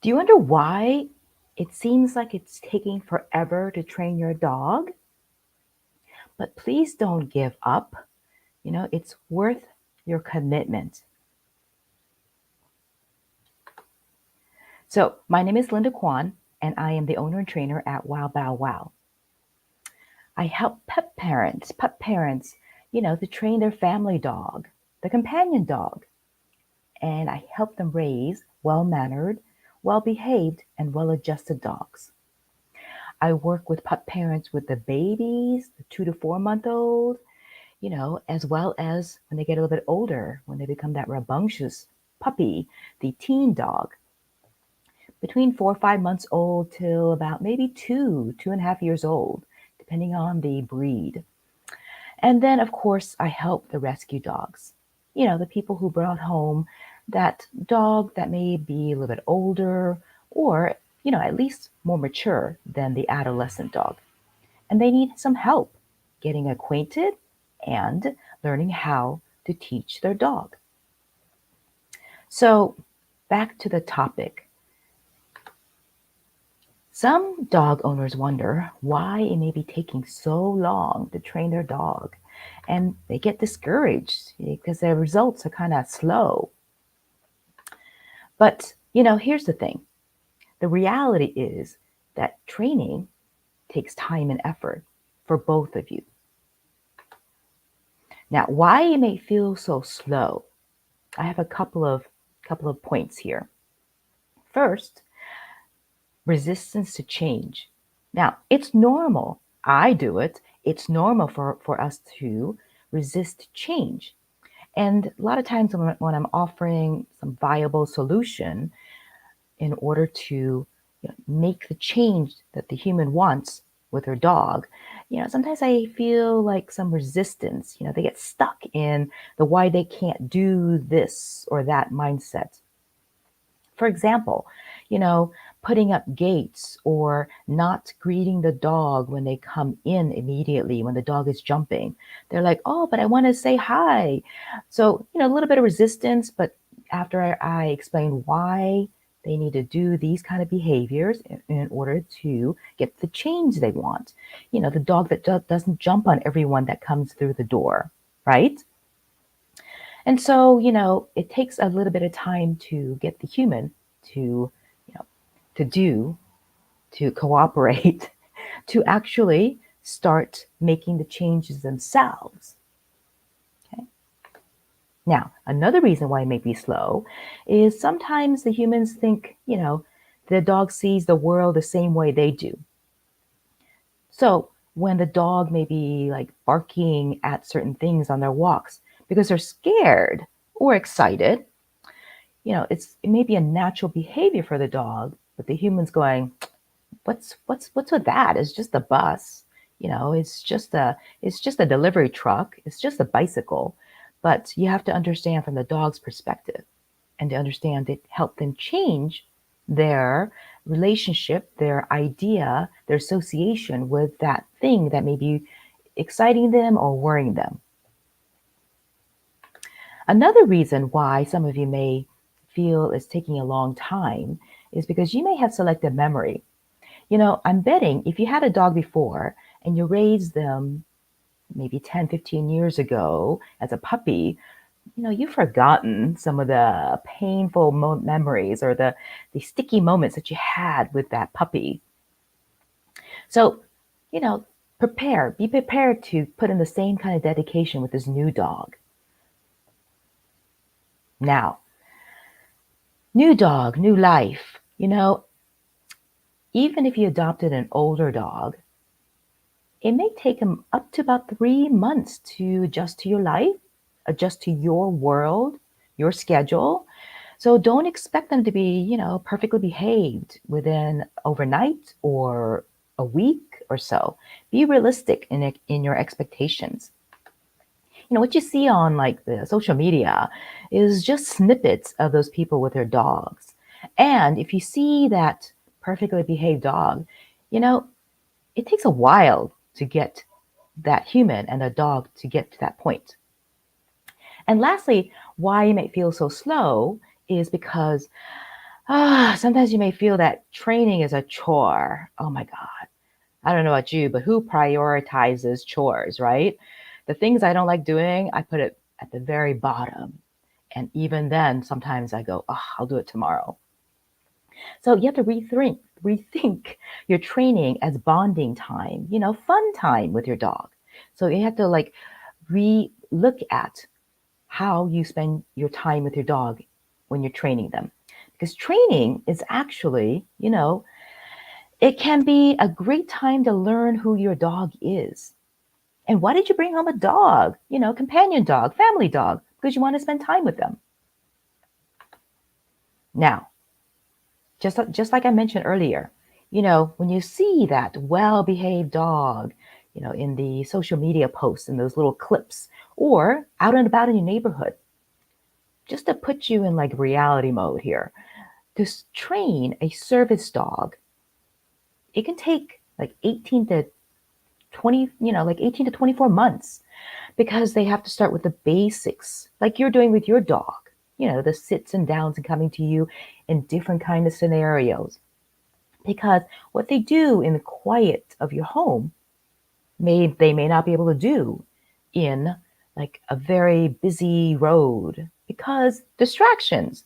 Do you wonder why it seems like it's taking forever to train your dog? But please don't give up. It's worth your commitment. So, my name is Linda Kwan, and I am the owner and trainer at Wow Bow Wow. I help pet parents, to train their family dog, the companion dog, and I help them raise well mannered, well behaved, and well adjusted dogs. I work with pup parents with the babies, the 2 to 4 month old, as well as when they get a little bit older, when they become that rambunctious puppy, the teen dog, between 4 or 5 months old till about maybe 2.5 years old, depending on the breed. And then, of course, I help the rescue dogs, the people who brought home that dog that may be a little bit older or, at least more mature than the adolescent dog. And they need some help getting acquainted and learning how to teach their dog. So, back to the topic. Some dog owners wonder why it may be taking so long to train their dog, and they get discouraged because their results are kind of slow. But, here's the thing, the reality is that training takes time and effort for both of you. Now, why it may feel so slow, I have a couple of points here. First, resistance to change. Now, it's normal. I do it. It's normal for us to resist change. And a lot of times when I'm offering some viable solution in order to make the change that the human wants with their dog, sometimes I feel like some resistance. They get stuck in the why they can't do this or that mindset. For example, putting up gates or not greeting the dog when they come in immediately when the dog is jumping. They're like, oh, but I want to say hi. So, a little bit of resistance, but after I explain why they need to do these kind of behaviors in order to get the change they want. The dog that doesn't jump on everyone that comes through the door, right? And so, it takes a little bit of time to get the human to, you know, to do, to cooperate, to actually start making the changes themselves. Okay. Now, another reason why it may be slow is sometimes the humans think, the dog sees the world the same way they do. So when the dog may be like barking at certain things on their walks because they're scared or excited, it may be a natural behavior for the dog, but the human's going, what's with that? It's just a bus. It's just a delivery truck. It's just a bicycle. But you have to understand from the dog's perspective and to understand it help them change their relationship, their idea, their association with that thing that may be exciting them or worrying them. Another reason why some of you may feel it's taking a long time is because you may have selective memory. I'm betting if you had a dog before and you raised them maybe 10, 15 years ago as a puppy, you've forgotten some of the painful memories or the sticky moments that you had with that puppy. So, be prepared to put in the same kind of dedication with this new dog. Now, new dog, new life. Even if you adopted an older dog, it may take them up to about 3 months to adjust to your life, adjust to your world, your schedule. So don't expect them to be, perfectly behaved within overnight or a week or so. Be realistic in your expectations. What you see on like the social media is just snippets of those people with their dogs. And if you see that perfectly behaved dog, it takes a while to get that human and the dog to get to that point. And lastly, why you might feel so slow is because Sometimes you may feel that training is a chore. Oh my God. I don't know about you, but who prioritizes chores, right? The things I don't like doing, I put it at the very bottom. And even then, sometimes I go, oh, I'll do it tomorrow. So you have to rethink your training as bonding time, fun time with your dog. So you have to look at how you spend your time with your dog when you're training them. Because training is actually, it can be a great time to learn who your dog is. And why did you bring home a dog? Companion dog, family dog, because you want to spend time with them. Now, just like I mentioned earlier, when you see that well-behaved dog, in the social media posts and those little clips, or out and about in your neighborhood, just to put you in like reality mode here, to train a service dog, it can take like 18 to 20, like 18 to 24 months, because they have to start with the basics, like you're doing with your dog, the sits and downs and coming to you in different kind of scenarios. Because what they do in the quiet of your home, they may not be able to do in like a very busy road, because distractions.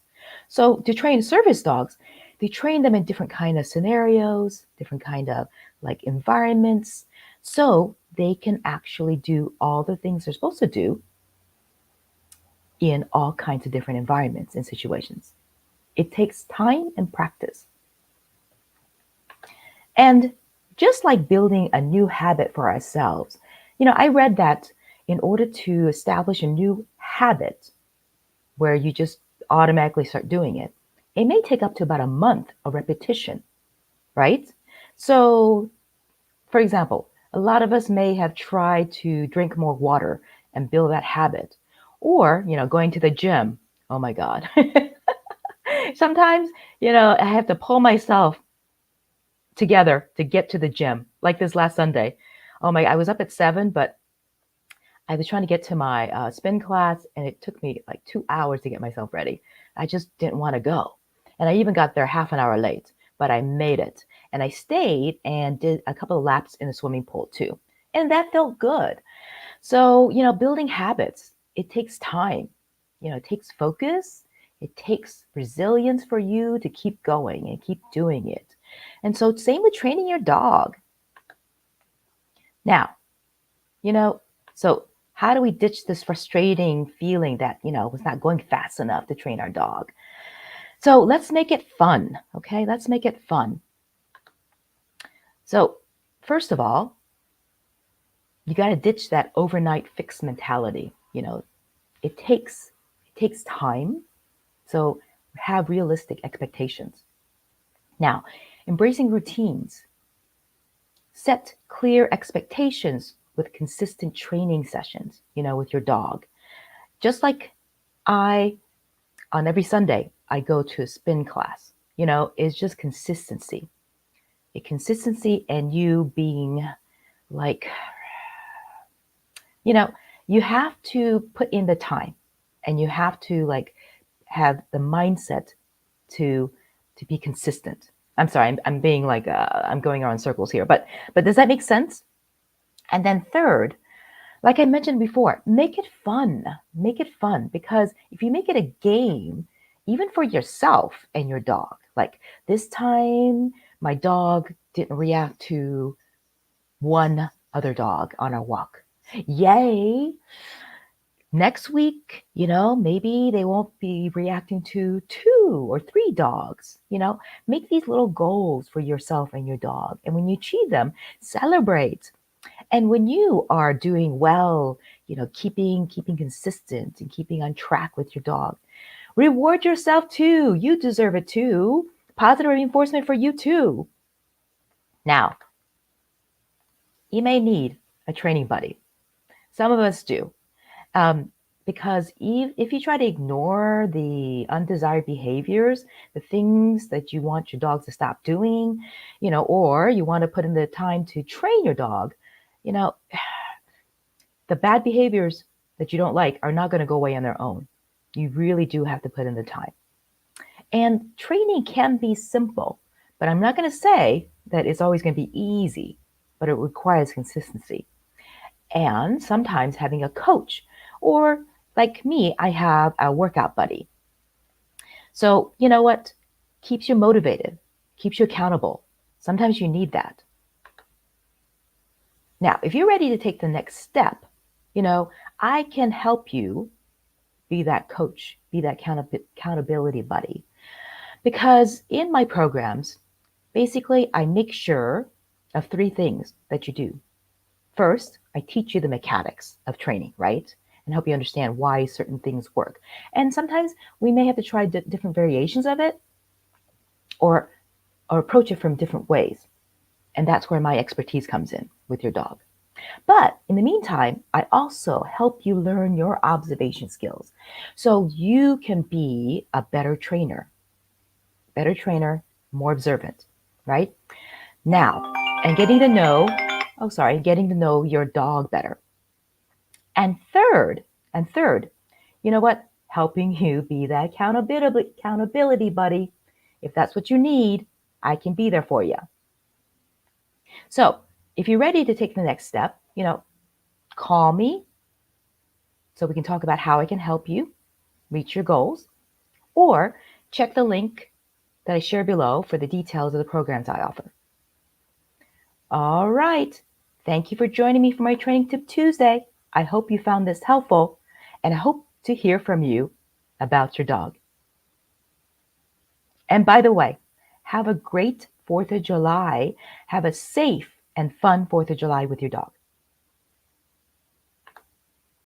So to train service dogs, they train them in different kind of scenarios, different kind of like environments, so they can actually do all the things they're supposed to do in all kinds of different environments and situations. It takes time and practice. And just like building a new habit for ourselves, I read that in order to establish a new habit where you just automatically start doing it, it may take up to about a month of repetition, right? So, for example, a lot of us may have tried to drink more water and build that habit, or, going to the gym. Oh my God. Sometimes, I have to pull myself together to get to the gym, like this last Sunday. Oh my, I was up at 7, but I was trying to get to my spin class, and it took me like 2 hours to get myself ready. I just didn't want to go. And I even got there half an hour late, but I made it. And I stayed and did a couple of laps in the swimming pool too. And that felt good. So, building habits, it takes time. It takes focus. It takes resilience for you to keep going and keep doing it. And so, same with training your dog. Now, so how do we ditch this frustrating feeling that, was not going fast enough to train our dog? So let's make it fun. Okay, let's make it fun. So, first of all, you got to ditch that overnight fix mentality. It takes time. So have realistic expectations. Now, embracing routines. Set clear expectations with consistent training sessions, with your dog. Just like on every Sunday, I go to a spin class. It's just consistency. A consistency, and you being like, you know, you have to put in the time, and you have to like have the mindset to be consistent. I'm sorry, I'm being like I'm going around circles here, but does that make sense? And then third, like I mentioned before, make it fun. Make it fun, because if you make it a game, even for yourself and your dog, like this time my dog didn't react to one other dog on our walk. Yay! Next week, maybe they won't be reacting to 2 or 3 dogs. Make these little goals for yourself and your dog. And when you achieve them, celebrate. And when you are doing well, keeping consistent and keeping on track with your dog, reward yourself too. You deserve it too. Positive reinforcement for you too. Now, you may need a training buddy. Some of us do. Because if you try to ignore the undesired behaviors, the things that you want your dog to stop doing, or you want to put in the time to train your dog, the bad behaviors that you don't like are not going to go away on their own. You really do have to put in the time. And training can be simple, but I'm not going to say that it's always going to be easy, but it requires consistency. And sometimes having a coach, or like me, I have a workout buddy. So, you know what? Keeps you motivated, keeps you accountable. Sometimes you need that. Now, if you're ready to take the next step, I can help you be that coach, be that accountability buddy. Because in my programs, basically, I make sure of three things that you do. First, I teach you the mechanics of training, right? And help you understand why certain things work. And sometimes we may have to try different variations of it or approach it from different ways. And that's where my expertise comes in with your dog. But in the meantime, I also help you learn your observation skills so you can be a better trainer, more observant, right? Now, and getting to know your dog better. And third, you know what? Helping you be that accountability buddy. If that's what you need, I can be there for you. So if you're ready to take the next step, call me so we can talk about how I can help you reach your goals, or check the link that I share below for the details of the programs I offer. All right. Thank you for joining me for my Training Tip Tuesday. I hope you found this helpful, and I hope to hear from you about your dog. And by the way, have a great 4th of July. Have a safe and fun 4th of July with your dog.